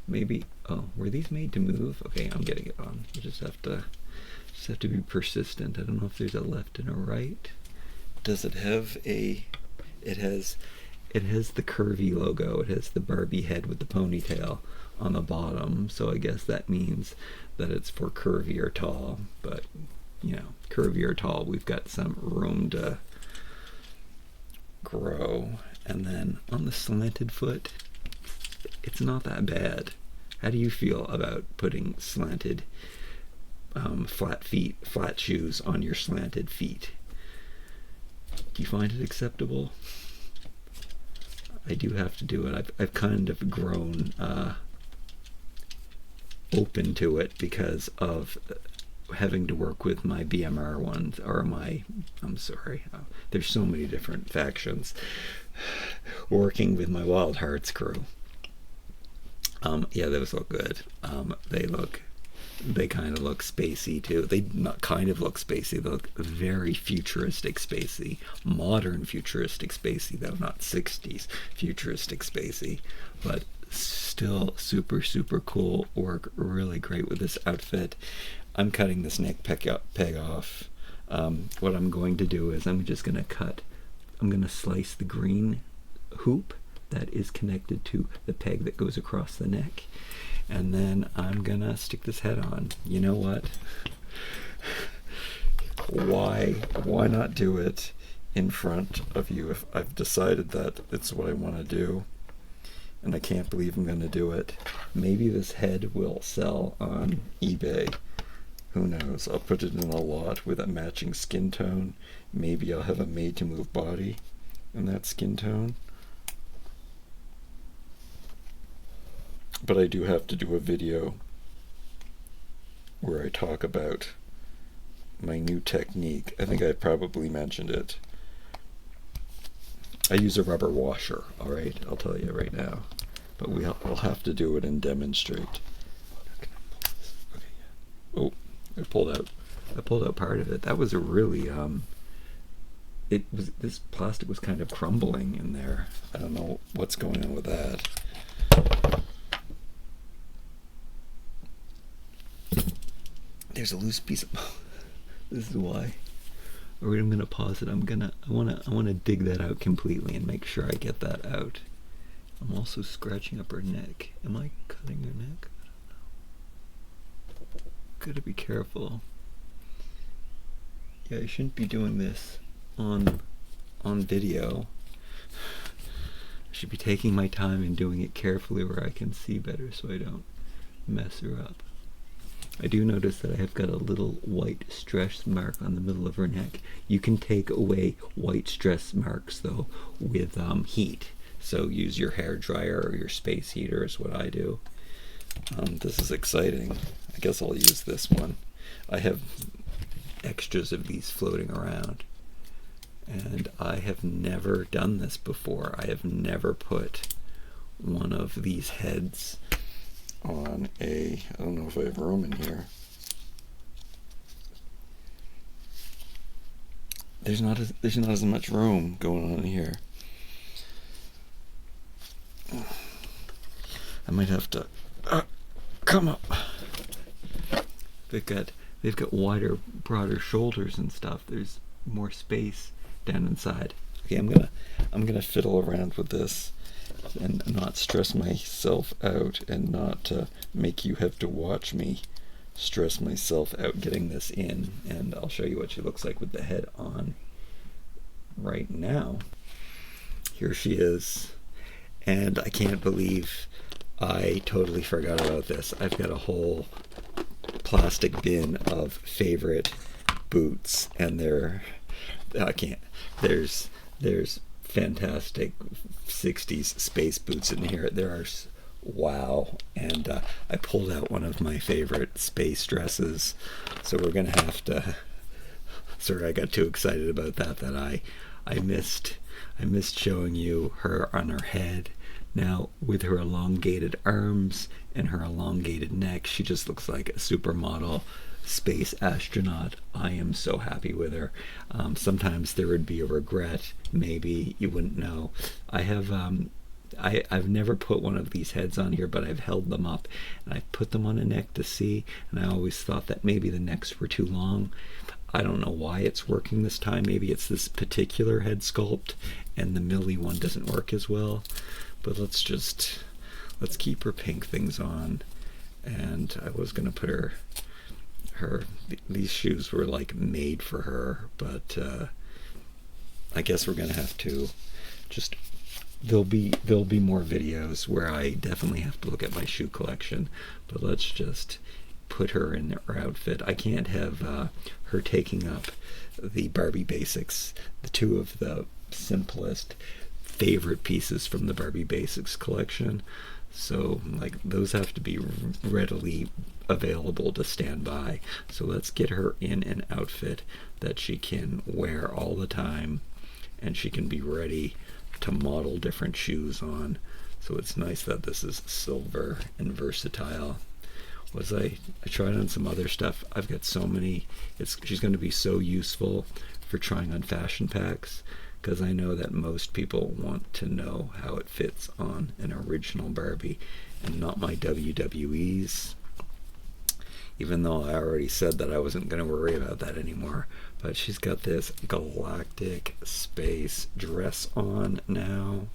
maybe, oh, were these made to move? Okay, I'm getting it on. You just have to be persistent. I don't know if there's a left and a right. Does it have a? It has the curvy logo. It has the Barbie head with the ponytail on the bottom. So I guess that means that it's for curvy or tall. But curvy or tall, we've got some room to grow. And then on the slanted foot, it's not that bad. How do you feel about putting slanted flat shoes on your slanted feet? Do you find it acceptable? I do have to do it. I've kind of grown open to it because of having to work with my BMR ones, or I'm sorry, there's so many different factions, working with my Wild Hearts crew. Yeah, those look good. They kind of look spacey too. They not kind of look spacey. They look very futuristic spacey, modern futuristic spacey, though not 60s futuristic spacey, but still super, super cool. Work really great with this outfit. I'm cutting this neck peg off. What I'm going to do is I'm going to slice the green hoop that is connected to the peg that goes across the neck. And then I'm going to stick this head on. You know what? Why not do it in front of you if I've decided that it's what I want to do? And I can't believe I'm going to do it. Maybe this head will sell on eBay. Who knows? I'll put it in a lot with a matching skin tone. Maybe I'll have a made-to-move body in that skin tone. But I do have to do a video where I talk about my new technique. I think I probably mentioned it. I use a rubber washer, alright? I'll tell you right now. But we'll have to do it and demonstrate. Oh, I pulled out part of it. That was a really this plastic was kind of crumbling in there. I don't know what's going on with that. There's a loose piece of this is why. Alright, I'm gonna pause it. I wanna dig that out completely and make sure I get that out. I'm also scratching up her neck. Am I cutting her neck? I don't know. Gotta be careful. Yeah, I shouldn't be doing this on video. I should be taking my time and doing it carefully where I can see better so I don't mess her up. I do notice that I have got a little white stress mark on the middle of her neck. You can take away white stress marks though with heat. So use your hair dryer or your space heater is what I do. This is exciting. I guess I'll use this one. I have extras of these floating around. And I have never done this before. I have never put one of these heads on I don't know if I have room in here. There's not as much room going on here. I might have to come up. They've got wider, broader shoulders and stuff. There's more space down inside. Okay, I'm gonna fiddle around with this and not stress myself out and not make you have to watch me stress myself out getting this in. And I'll show you what she looks like with the head on right now. Here she is, and I can't believe I totally forgot about this. I've got a whole plastic bin of favorite boots, and there's fantastic 60s space boots in here. There are, wow. And I pulled out one of my favorite space dresses, so we're gonna have to, sorry, I got too excited about that I missed showing you her on her head. Now with her elongated arms and her elongated neck, she just looks like a supermodel space astronaut. I am so happy with her. Sometimes there would be a regret, maybe you wouldn't know. I've never put one of these heads on here, but I've held them up and I put them on a neck to see, and I always thought that maybe the necks were too long. I don't know why it's working this time. Maybe it's this particular head sculpt and the Millie one doesn't work as well. But let's keep her pink things on. And I was gonna put her these shoes were like made for her, but I guess we're gonna have to just, there'll be more videos where I definitely have to look at my shoe collection, but let's just put her in her outfit. I can't have her taking up the Barbie basics, the two of the simplest favorite pieces from the Barbie Basics collection. So like those have to be readily available to stand by. So let's get her in an outfit that she can wear all the time and she can be ready to model different shoes on. So it's nice that this is silver and versatile. I tried on some other stuff. I've got so many. She's going to be so useful for trying on fashion packs, because I know that most people want to know how it fits on an original Barbie and not my WWEs, even though I already said that I wasn't going to worry about that anymore. But she's got this galactic space dress on now,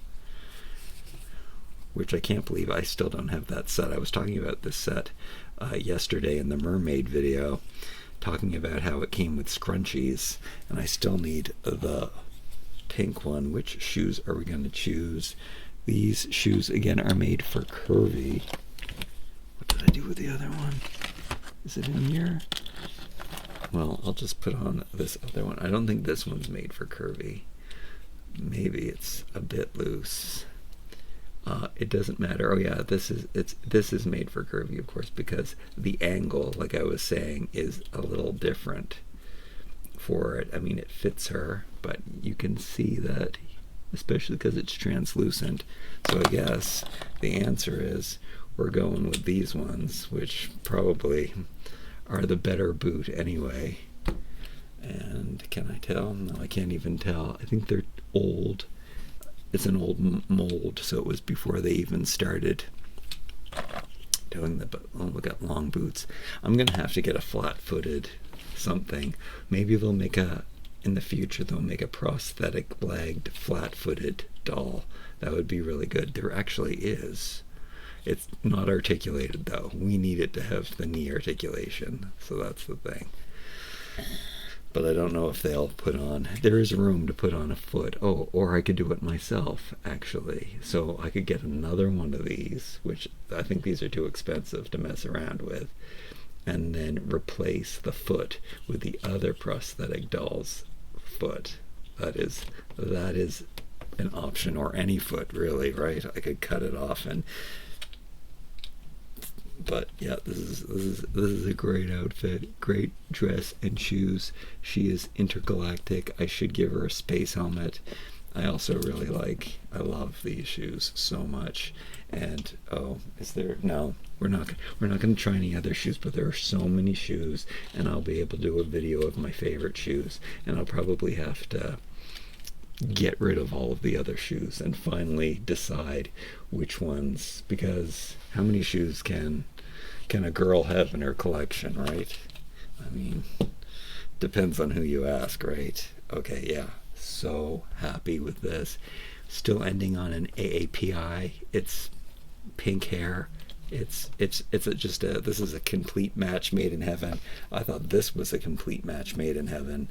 which I can't believe I still don't have that set. I was talking about this set yesterday in the mermaid video, talking about how it came with scrunchies, and I still need the pink one. Which shoes are we going to choose? These shoes again are made for curvy. What did I do with the other one? Is it in here? Well, I'll just put on this other one. I don't think this one's made for curvy. Maybe it's a bit loose. It doesn't matter. Oh yeah, this is made for curvy, of course, because the angle, like I was saying, is a little different for it. I mean, it fits her, but you can see that, especially because it's translucent. So I guess the answer is we're going with these ones, which probably are the better boot anyway. And can I tell? No, I can't even tell. I think they're old. It's an old mold, so it was before they even started doing the, oh, we got long boots. I'm gonna have to get a flat-footed something. Maybe they'll make in the future they'll make a prosthetic legged flat-footed doll. That would be really good. There actually is. It's not articulated though. We need it to have the knee articulation, so that's the thing. but I don't know if they'll put on. There is room to put on a foot. Oh, or I could do it myself, actually. So I could get another one of these, which I think these are too expensive to mess around with, and then replace the foot with the other prosthetic doll's foot. That is an option, or any foot really, right? I could cut it off and. But yeah, this is a great outfit, great dress and shoes. She is intergalactic. I should give her a space helmet. I also really I love these shoes so much. And oh, is there? No, we're not going to try any other shoes. But there are so many shoes, and I'll be able to do a video of my favorite shoes. And I'll probably have to get rid of all of the other shoes and finally decide which ones, because how many shoes can a girl have in her collection, right? I mean, depends on who you ask, right? Okay, yeah, so happy with this. Still ending on an AAPI. It's pink hair. This is a complete match made in heaven. I thought this was a complete match made in heaven.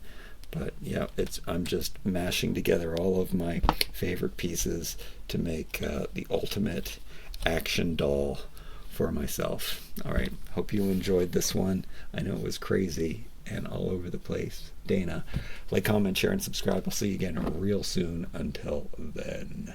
But yeah, I'm just mashing together all of my favorite pieces to make the ultimate action doll for myself. All right, hope you enjoyed this one. I know it was crazy and all over the place. Dana, like, comment, share, and subscribe. I'll see you again real soon. Until then.